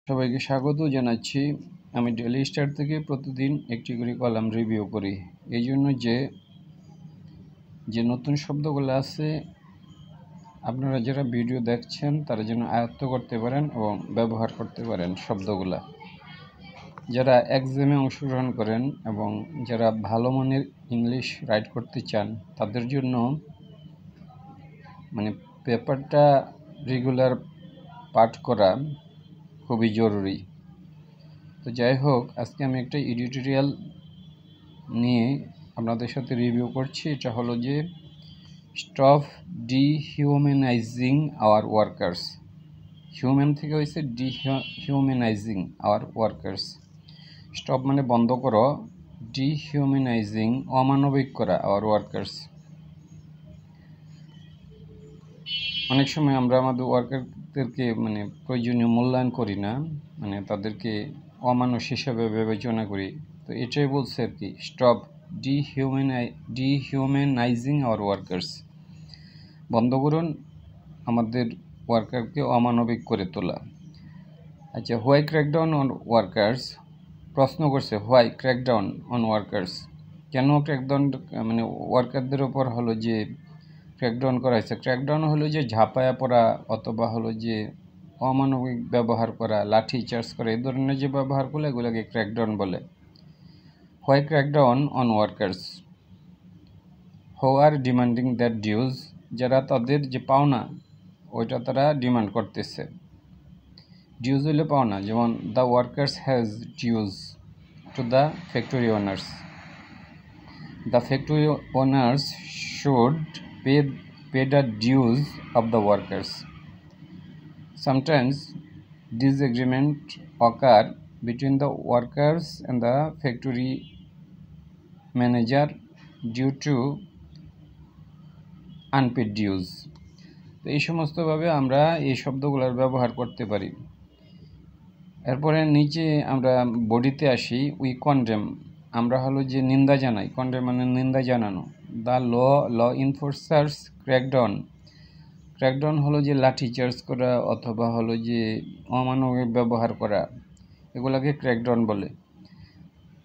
সবাইকে স্বাগত জানাচ্ছি। আমি ডেইলি স্টার থেকে প্রতিদিন একটি করে কলাম রিভিউ করি। এই জন্য যে নতুন শব্দগুলো আছে আপনারা যারা ভিডিও দেখছেন তারা যেন আয়ত্ত করতে পারেন এবং ব্যবহার করতে পারেন শব্দগুলা। যারা এক্সামে অংশগ্রহণ করেন এবং যারা ভালো মানের ইংলিশ রাইট করতে চান তাদের জন্য পেপারটা রেগুলার পাঠ করা খুবই জরুরি। তো যাই হোক, আজকে আমি একটা এডিটোরিয়াল নিয়ে আপনাদের সাথে রিভিউ করছি। এটা হলো যে স্টপ ডিহিউম্যানাইজিং আওয়ার ওয়ার্কার্স। হিউম্যান থেকে হয়েছে ডিহিউম্যানাইজিং আওয়ার ওয়ার্কার্স। স্টপ মানে বন্ধ করো, ডিহিউম্যানাইজিং অমানবিক করা আওয়ার ওয়ার্কার্স। অনেক সময় আমরা আমাদের ওয়ার্কারদেরকে প্রয়োজনীয় মূল্যায়ন করি না, তাদেরকে অমানুষ হিসাবে বিবেচনা করি। তো এটাই বলছে আর কি, স্টপ ডিহিউম্যানাইজিং আওয়ার ওয়ার্কার্স। বন্ধ করুন আমাদের ওয়ার্কারকে অমানবিক করে তোলা। আচ্ছা, হোয়াই ক্র্যাকডাউন অন ওয়ার্কার্স? প্রশ্ন করছে হোয়াই ক্র্যাকডাউন অন ওয়ার্কার্স, কেন ক্র্যাকডাউন ওয়ার্কারদের ওপর হলো যে ক্র্যাকডাউন করা হয়েছে। ক্র্যাকডাউন হলো যে ঝাঁপায়া পড়া অথবা হলো যে অমানবিক ব্যবহার করা, লাঠি চার্জ করা, এই ধরনের যে ব্যবহারগুলো এগুলোকে ক্র্যাকডাউন বলে। Why crackdown on workers? Who are demanding that dues? যারা তাদের যে পাওনা ওইটা তারা ডিমান্ড করতেছে। ডিউজ হইলে পাওনা, যেমন the workers has dues to the factory owners. The factory owners should pay the dues of the workers. Sometimes disagreement occur between the workers and the factory manager due to unpaid dues. তো এই সমস্তভাবে আমরা এই শব্দগুলোর ব্যবহার করতে পারি। এরপরে নিচে আমরা বডিতে আসি। উই কন্ডেম, আমরা হলো যে নিন্দা জানাই। কন্ডেম মানে নিন্দা জানানো। The law enforcers crackdown. Crackdown হলো যে লাঠি চার্জ করা অথবা হলো যে অমানবিক ব্যবহার করা, এগুলাকে ক্র্যাকডাউন বলে।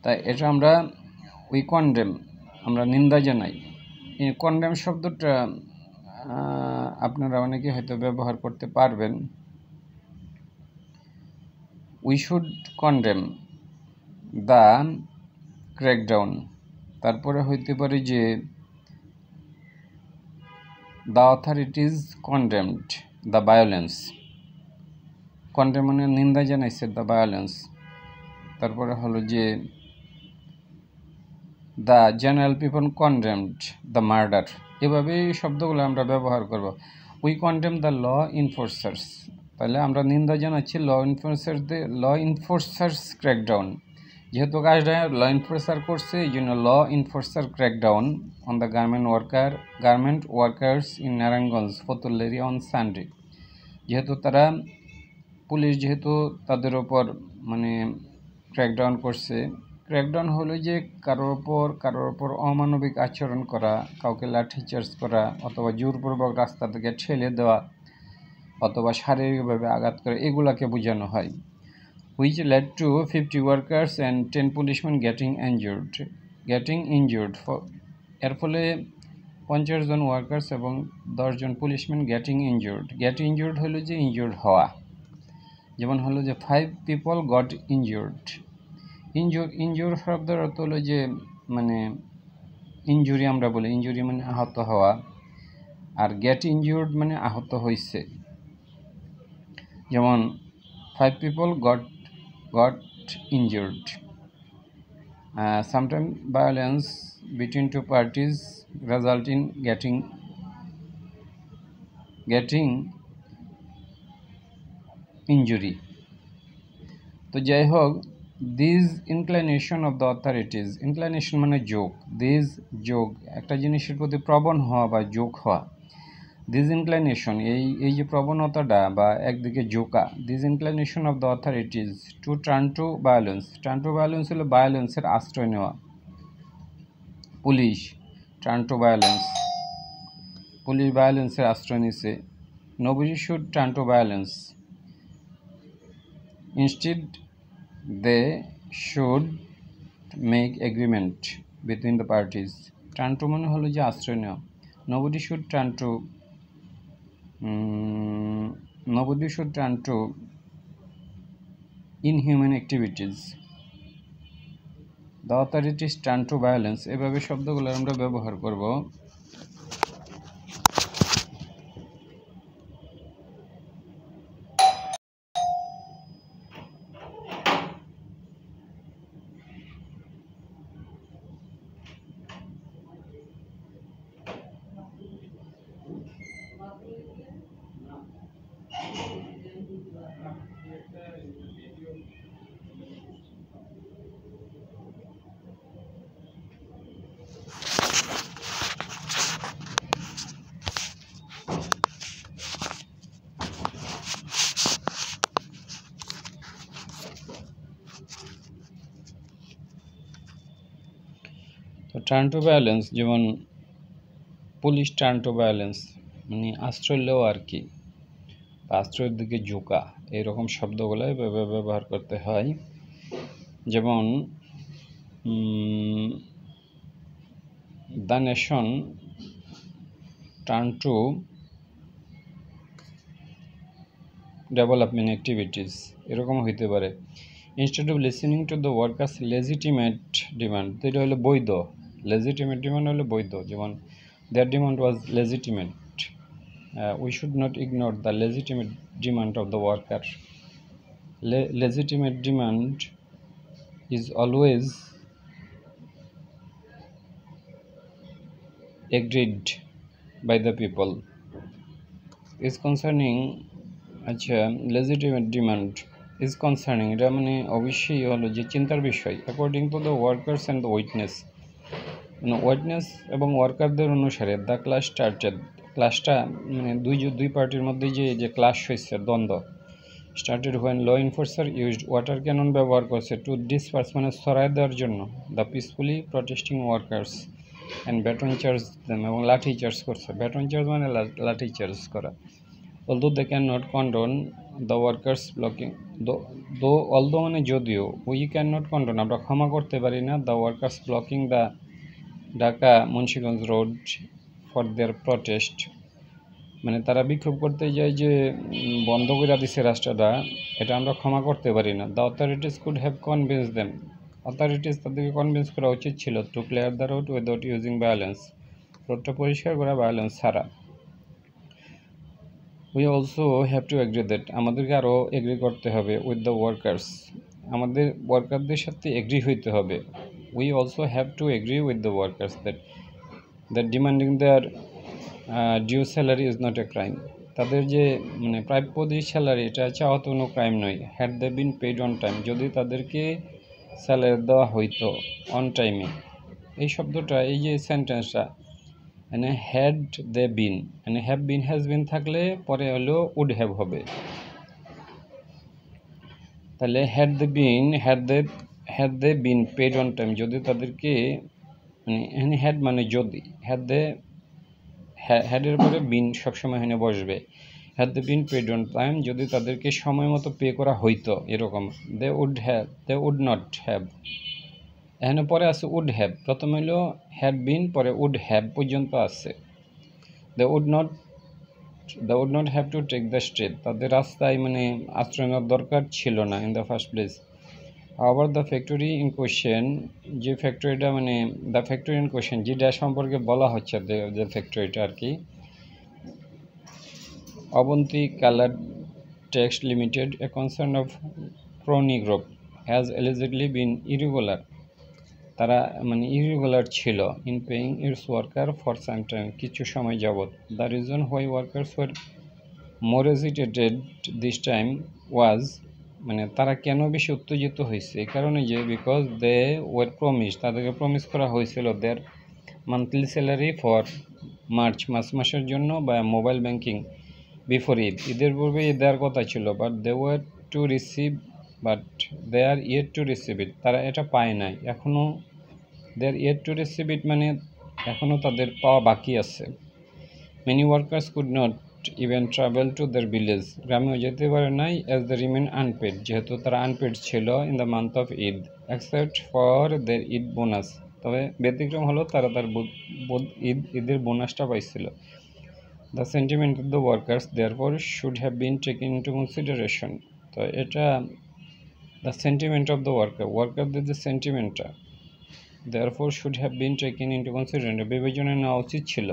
তাই এটা আমরা উই কন্ডেম, আমরা নিন্দা জানাই। এই কন্ডেম শব্দটা আপনারা অনেকে হয়তো ব্যবহার করতে পারবেন। We should condemn the crackdown. তারপরে হইতে পারে যে the authorities condemned the violence. Condemn মানে নিন্দা জানাইছে দ্য ভায়োলেন্স। তারপরে হলো যে the general people condemned the murder. এভাবে এই শব্দগুলো আমরা ব্যবহার করব। উই কন্ডেম দ্য ল ইনফোর্সার্স, তাহলে আমরা নিন্দা জানাচ্ছি ল ইনফোর্সার্স ক্র্যাকডাউন। যেহেতু কাজটা ল ইনফোর্সার করছে, এই জন্য law enforcer crackdown on the garment workers in Narayanganj ফতুল্লারি অন সানডে। যেহেতু তারা পুলিশ যেহেতু তাদের ওপর ক্র্যাকডাউন করছে। ক্র্যাকডাউন হলো যে কারোর ওপর অমানবিক আচরণ করা, কাউকে লাঠিচার্জ করা অথবা জোরপূর্বক রাস্তা থেকে ঠেলে দেওয়া অথবা শারীরিকভাবে আঘাত করা, এগুলাকে বোঝানো হয়। which led to 50 workers and 10 policemen getting injured. এর ফলে 50 জন ওয়ার্কার্স এবং 10 জন পুলিশম্যান গেট ইনজুর্ড হলো যে ইনজুর্ড হওয়া। যেমন হলো যে 5 people got injured. ইনজুর শব্দের অর্থ হলো যে ইনজুরি আমরা বলি, ইনজুরি মানে আহত হওয়া, আর গেট ইনজুর্ড মানে আহত হয়েছে। যেমন 5 people got injured. Sometimes violence between two parties result in getting injury. তো যাই হোক, this inclination of the authorities, inclination মানে যোগ, যোগ একটা জিনিসের প্রতি প্রবণ হওয়া বা যোগ হওয়া। দিস ইনক্লাইনেশন এই যে প্রবণতাটা বা একদিকে ঝোঁকা, this inclination of the authorities to turn to violence হলো ভায়োলেন্সের আশ্রয় নেওয়া। Police turn to violence, police ভায়োলেন্সের আশ্রয় নিছে। Nobody should turn to violence. Instead they should make agreement between the parties. Turn to মানে হলো যে আশ্রয় নেওয়া। Nobody should turn to inhuman activities. The authorities turn to violence. এভাবে শব্দগুলো আমরা ব্যবহার করব। তো টার্ন টু ভায়োলেন্স, যেমন পুলিশ টার্ন টু ভায়োলেন্স মানে আশ্রয় লওয়া আর কি, আশ্রয়ের দিকে ঝুঁকা, এইরকম শব্দগুলো ব্যবহার করতে হয়। যেমন the nation turn to development activities, এরকম হইতে পারে। Instead of listening to the workers legitimate demand, এটা হলো বৈধ। লেজিটিমেট ডিমান্ড হলো বৈধ, যেমন their demand was legitimate. We should not ignore the legitimate demand of the worker. Legitimate demand is always agreed by the people. Is concerning, আচ্ছা, legitimate demand is concerning, এটা মানে অবশ্যই হলো যে চিন্তার বিষয়। According to the workers and the witness, মানে ওয়াইটনেস এবং ওয়ার্কারদের অনুসারে দ্য ক্লাস স্টার্টেড, ক্লাসটা মানে দুই পার্টির মধ্যে যে ক্লাস হয়েছে, দ্বন্দ্ব, started when law enforcer used water cannon ব্যবহার করছে টু ডিসপার্স মানে ছড়ায় দেওয়ার জন্য the peacefully protesting workers and baton charge them, এবং লাঠি চার্জ করছে। ব্যাটন চার্জ মানে লাঠি চার্জ করা। Although they can not condone the workers blocking, although মানে যদিও, উই ক্যান নট কন্ডোন আমরা ক্ষমা করতে পারি না, the workers blocking the Dhaka Munshiganj road for their protest, মানে তারা বিক্ষোভ করতে যায় যে বন্ধ করে দিছে রাস্তাটা, এটা আমরা ক্ষমা করতে পারি না। The authorities could have convince them, authorities তাদেরকে কনভিন্স করা উচিত ছিল to clear the road without using violence, রোডটা পরিষ্কার করা ভায়োলেন্স ছাড়া। We also have to agree that, আমাদেরকে আরও এগ্রি করতে হবে, উইথ দ্য ওয়ার্কার্স, আমাদের ওয়ার্কারদের সাথে এগ্রি হইতে হবে। We also have to agree with the workers that demanding their due salary is not a crime, তাদের যে মানে প্রাপ্য যে স্যালারি, এটা চাওয়া তো কোনো ক্রাইম নয়। Had they been paid on time, যদি তাদেরকে স্যালারি দেওয়া হইতো অন টাইমে, এই শব্দটা, এই যে সেন্টেন্সটা, মানে হ্যাড দে বিন, মানে হ্যাভ বিন হ্যাজ বিন থাকলে পরে হলো উড হ্যাভ হবে। তাহলে had they been paid on time, যদি তাদেরকে, মানে এখানে হ্যাড মানে যদি, হ্যাডের পরে বিন সবসময় এখানে বসবে। Had they been paid on time, যদি তাদেরকে সময় মতো পে করা হইতো, এরকম। দে উড নট হ্যাভ, এখানে পরে আছে উড হ্যাভ, প্রথমে হলো হ্যাড বিন, পরে উড হ্যাভ পর্যন্ত আছে। They would not have to take the street, তাদের রাস্তায় মানে আশ্রয় নেওয়ার দরকার ছিল না ইন দ্য ফার্স্ট প্লেস। আবার দ্য ফ্যাক্টরি ইন কোয়েশ্চেন, যে ফ্যাক্টরিটা মানে দ্য ফ্যাক্টরি ইন কোয়েশ্চেন যেটা সম্পর্কে বলা হচ্ছে, যে ফ্যাক্টরিটা আর কি, Abanti colour text limited, a concern of crony group has allegedly been irregular, তারা মানে ইরেগুলার ছিল in paying its worker for some time, কিছু সময় যাবৎ। The reason why workers were more agitated this time was, মানে তারা কেন বেশি উত্তেজিত হয়েছে, এই কারণে যে বিকজ দে ওয়ার প্রমিস, তাদেরকে প্রমিস করা হয়েছিল their monthly salary for March মাসের জন্য, বা মোবাইল ব্যাংকিং বিফোর ঈদ, ঈদের পূর্বে দেওয়ার কথা ছিল, but they were to receive, but they are yet to receive it, তারা এটা পায় নাই এখনও। They are yet to receive it মানে এখনও তাদের পাওয়া বাকি আছে। Many workers could not even travel to their village. গ্রামেও যেতে পারে নাই as they remain unpaid, যেহেতু তারা আনপেড ছিল in the month of Eid, except for their Eid bonus. তবে ব্যতিক্রম হলো তারা তার ঈদের বোনাসটা পাইছিল. The sentiment of the workers therefore should have been taken into consideration. তো এটা the sentiment of the workerদের যে সেন্টিমেন্টটা therefore should have been taken into consideration, বিবেচনায় নেওয়া উচিত ছিল.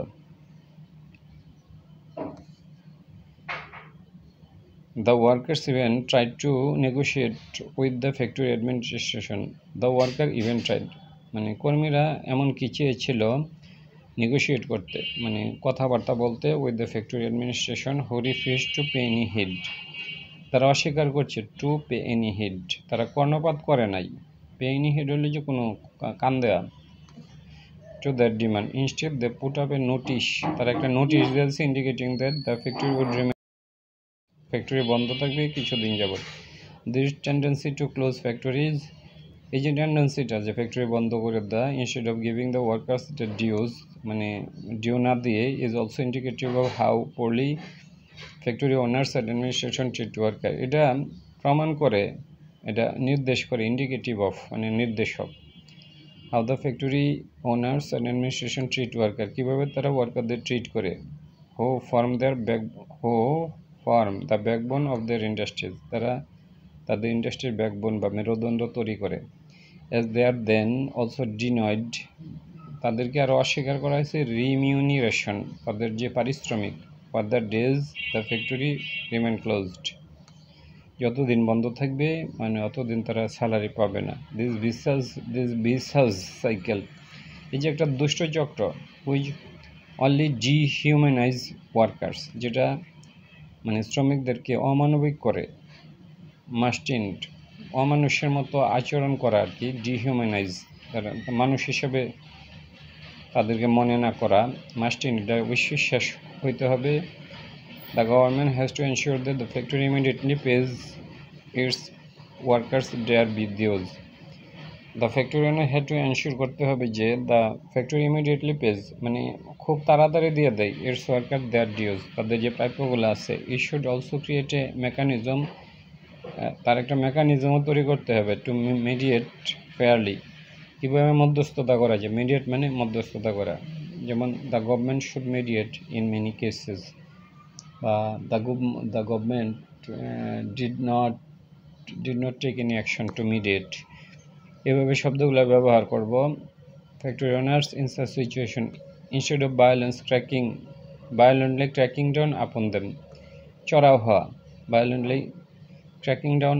The workers even tried to negotiate with the factory administration. The worker even tried, মানে কর্মীরা এমন কি চেয়েছিল নেগোশিয়েট করতে, মানে কথাবার্তা বলতে with the factory administration who refuse to pay any heed. তারা অস্বীকার করছে টু পে এনি হিড, তারা কর্ণপাত করে নাই. পে এনি হিড হলে যে কোনো কান দেয়া to that demand. Instead they put up a notice, তারা একটা নোটিশ দিয়েছে indicating that the factory would remain, factory বন্ধ থাকবে কিছুদিন যাবত. This tendency to close factories, এই যে টেন্ডেন্সিটা যে ফ্যাক্টরি বন্ধ করে দেয় instead of giving the workers the dues, মানে ডিউ না দিয়ে, is also indicative of how poorly factory owners and administration treat worker. এটা প্রমাণ করে, এটা নির্দেশ করে, ইন্ডিকেটিভ অফ মানে নির্দেশক, how the factory owners and administration treat worker, কীভাবে তারা ওয়ার্কারদের ট্রিট করে. হো form the backbone of their industries, তারা তাদের ইন্ডাস্ট্রির ব্যাকবোন বা মেরুদণ্ড তৈরি করে. As they R then also ডিনয়েড, তাদেরকে আরও অস্বীকার করা হয়েছে রিমিউনিরেশন, তাদের যে পারিশ্রমিক, for the days the factory remain closed, যতদিন বন্ধ থাকবে মানে অতদিন তারা স্যালারি পাবে না. দিস ভিসাস সাইকেল, এই যে একটা দুষ্ট চক্র, হুইচ অনলি ডিহিউম্যানাইজ ওয়ার্কার্স, যেটা মানে শ্রমিকদেরকে অমানবিক করে, মাস্টিন্ড অমানুষের মতো আচরণ করা আর কি, ডিহিউম্যানাইজ মানুষ হিসেবে তাদেরকে মনে না করা, মাস্টিন্ড এটা অবশ্যই শেষ হইতে হবে. The government has to ensure that the factory immediately pays its workers their dues. The factory owner had to ensure করতে হবে যে দ্য ফ্যাক্টরি ইমিডিয়েটলি পেজ মানে খুব তাড়াতাড়ি দিয়ে দেয় ইটস ওয়ার্কার দেয়ার ডিউজ, তাদের যে প্রাপ্যগুলো আছে. It should also create a mechanism, তার একটা মেকানিজমও তৈরি করতে হবে টু মিডিয়েট ফেয়ারলি, কীভাবে মধ্যস্থতা করা যায়. মিডিয়েট মানে মধ্যস্থতা করা, যেমন the government should mediate in many cases, বা the government did not take any action to mediate, এভাবে শব্দগুলো ব্যবহার করব. Factory owners in such situation instead of violently cracking down upon them, চড়াও হওয়া, violently cracking down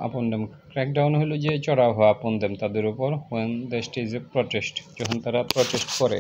upon them, crackdown হলো যে চড়াও হওয়া আপন দেম তাদের উপর, when the stage a protest, যখন তারা প্রটেস্ট করে.